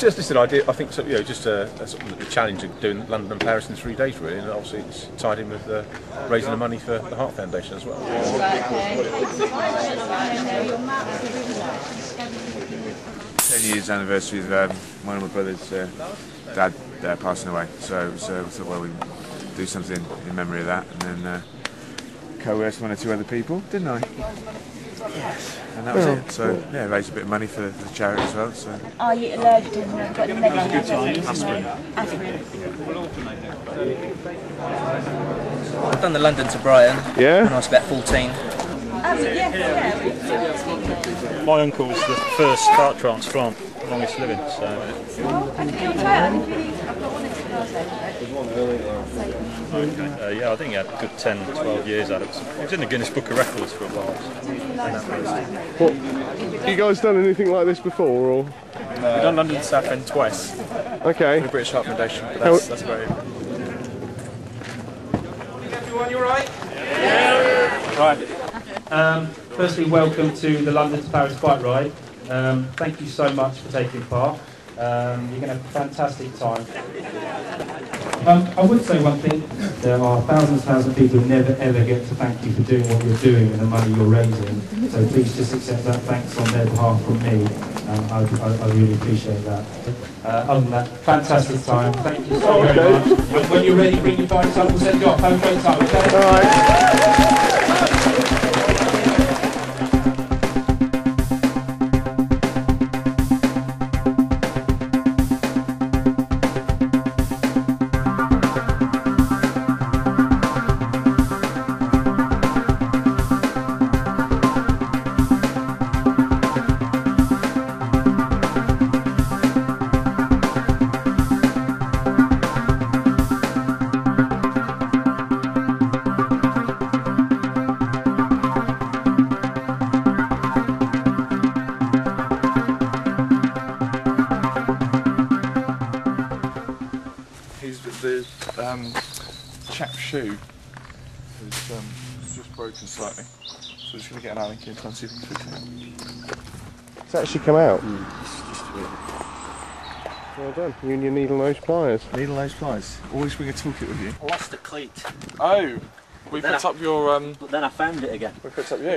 it's just an idea. I think so, you know, just a sort of a challenge of doing London and Paris in 3 days, really, and obviously it's tied in with raising the money for the Heart Foundation as well. 10 years anniversary of one of my brother's dad passing away, so well, we do something in memory of that, and then coerced 1 or 2 other people, didn't I? Yes. And that was it. So yeah, raised a bit of money for the charity as well. So. Are you allergic to got the medication? Aspirin. I've done the London to Brighton when I was about 14. My uncle was the first heart transplant, longest living, so... yeah, I think he had a good 10, 12 years out of it. He was in the Guinness Book of Records for a while. What, have you guys done anything like this before, or...? We've done London to Southend twice. Okay. For the British Heart Foundation, but that's about it. Everyone, you alright? Yeah! Right. Firstly, welcome to the London to Paris bike ride. Thank you so much for taking part. You're going to have a fantastic time. I would say one thing, there are thousands of people who never ever get to thank you for doing what you're doing and the money you're raising, so please just accept that thanks on their behalf from me. I really appreciate that. Other than that, fantastic time, thank you so very much. And when you're ready, bring your bikes up, we'll send you off. Have a great time, okay? All right. The chap's shoe is just broken slightly, so we're just going to get an Allen key and try and see if we can fix it. It's actually come out. Just a bit. Well done. You and your needle nose pliers. Needle nose pliers. Always bring a toolkit with you. I lost a cleat. Oh, we picked up your... But then I found it again. We picked up you.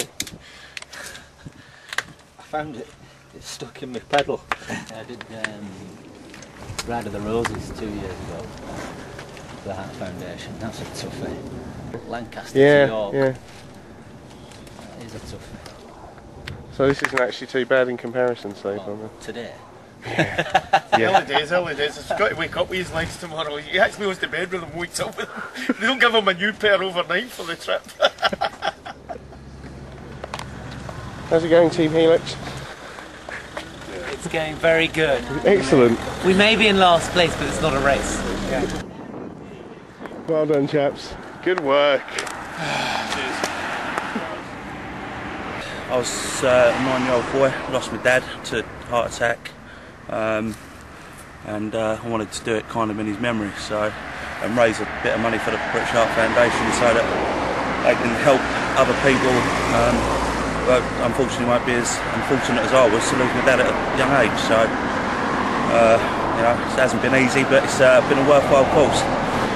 I found it. It's stuck in my pedal. I did Ride of the Roses 2 years ago. The Heart Foundation. That's a toughie. Lancaster to York. Yeah. That is a toughie. So this isn't actually too bad in comparison, Steve. Today. Holidays. I've got to wake up with his legs tomorrow. He actually goes to bed with them, wakes up with them. They don't give him a new pair overnight for the trip. How's it going, Team Helix? It's going very good. Excellent. We may be in last place, but it's not a race. Yeah. Well done, chaps. Good work. I was a 9-year-old boy, lost my dad to heart attack, and I wanted to do it kind of in his memory, so and raise a bit of money for the British Heart Foundation so that they can help other people who unfortunately won't be as unfortunate as I was to lose my dad at a young age. So you know, it hasn't been easy, but it's been a worthwhile course.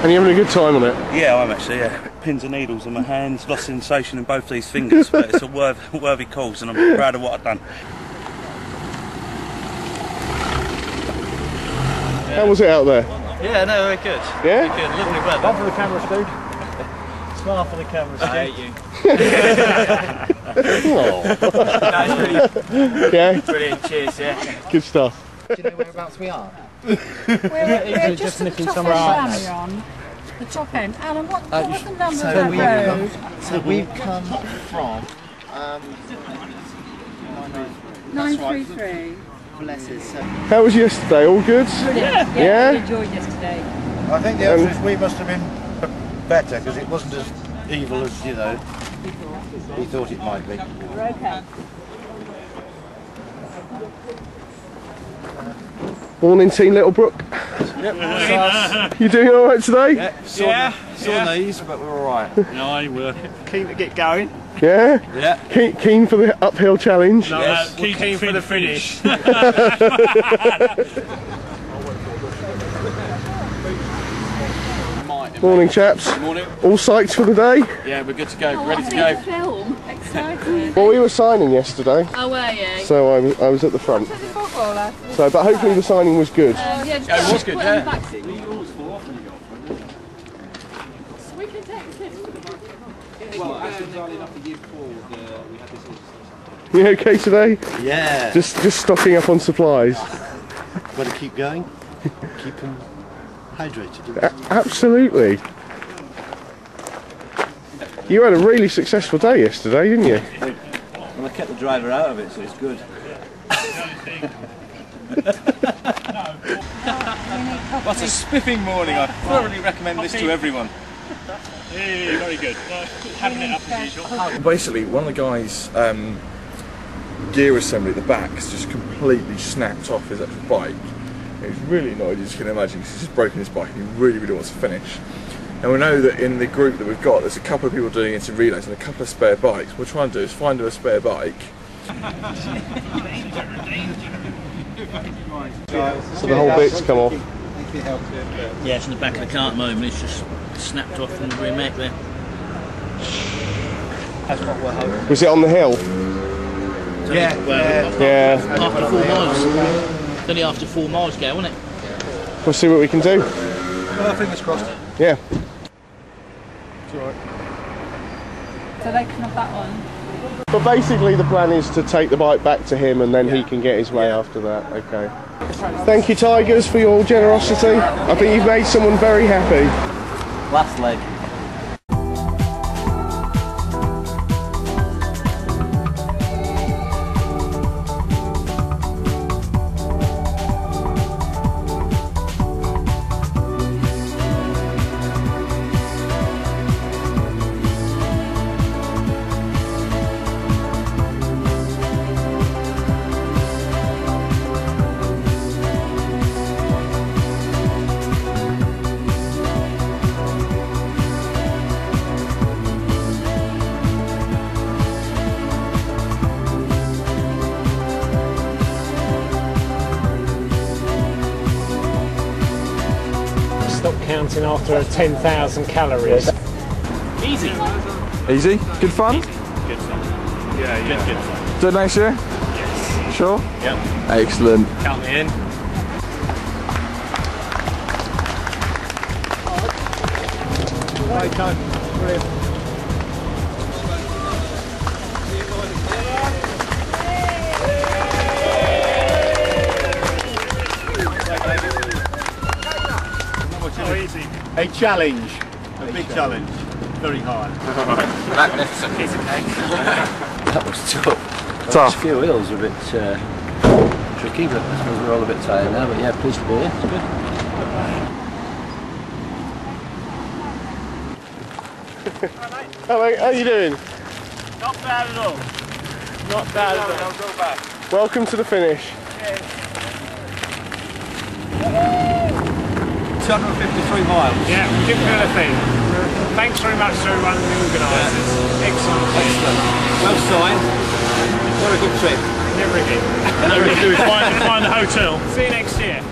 And you're having a good time on it? Yeah, I'm actually, yeah. Pins and needles in my hands, lost sensation in both these fingers, but it's a worthy cause and I'm proud of what I've done. How was it out there? Yeah, no, very good. Yeah? Very good, lovely weather. One for the camera, Steve. Smile for the camera, Steve. I hate you. Nice, brilliant. Yeah? Brilliant, cheers, yeah. Good stuff. Do you know whereabouts we are? We're just at the top end, Alan, you're on. The top end. Alan, what was the number of that road? So we've come from 933. Bless us. How was yesterday? All good? Brilliant. Yeah, we enjoyed yesterday. I think the answer is we must have been better because it wasn't as evil as, you know, we thought it might be. We're okay. Morning, Team Littlebrook. Yep. You doing all right today? Yeah. Sore knees, but we're all right. No, you were. Keen to get going. Yeah? Yeah. Keen for the uphill challenge? No, Yes, we're keen for the finish. Morning, chaps. Morning. All psyched for the day? Yeah, we're good to go. Ready to go. Film. Excited. Well, we were signing yesterday. Oh, were you? So I was at the front. So, but hopefully the signing was good. Yeah, Yeah, it was good, yeah. We can take this. Well, actually, bizarrely enough, the year before, we had this. You okay today? Yeah. Just stocking up on supplies. Got to keep going. Keep them hydrated. Absolutely. You had a really successful day yesterday, didn't you? Well, I kept the driver out of it, so it's good. What a spiffing morning. I thoroughly recommend this to everyone. Yeah, very good. Having it up as usual. Basically, one of the guys' gear assembly at the back has just completely snapped off his actual bike. He's really annoyed, as you can imagine, because he's just broken his bike and he really, really wants to finish. And we know that in the group that we've got, there's a couple of people doing it in relays and a couple of spare bikes. What we're trying to do is find her a spare bike. So the whole bit's come off. Yeah, it's in the back of the car at the moment. It's just snapped off from the rear mech there. That's what we're hoping. Was it on the hill? Yeah. Yeah. After 4 miles. It's only after 4 miles ago, wasn't it? We'll see what we can do. Well, fingers crossed. Yeah. So they can have that one. But basically the plan is to take the bike back to him and then he can get his way after that. Okay. Thank you, Tigers, for your generosity. I think you've made someone very happy. Last leg. Stop counting after 10,000 calories. Easy. Easy? Good fun? Good fun. Yeah, good fun. Do it next year? Yes. Sure? Yep. Excellent. Count me in. Right time. Brilliant. A challenge, a big challenge, very hard. Magnificent piece of cake. That was tough. Tough. A few wheels were a bit tricky, but I suppose we're all a bit tired now. But yeah, pleased to be here. It's good. Hello, how are you doing? Not bad at all. Not bad at all. Don't go back. Welcome to the finish. 253 miles. Yeah, we didn't feel a thing. Thanks very much to everyone, the organisers. Excellent. Excellent. Well signed. What a good trip. Never again. All we do is find a hotel. See you next year.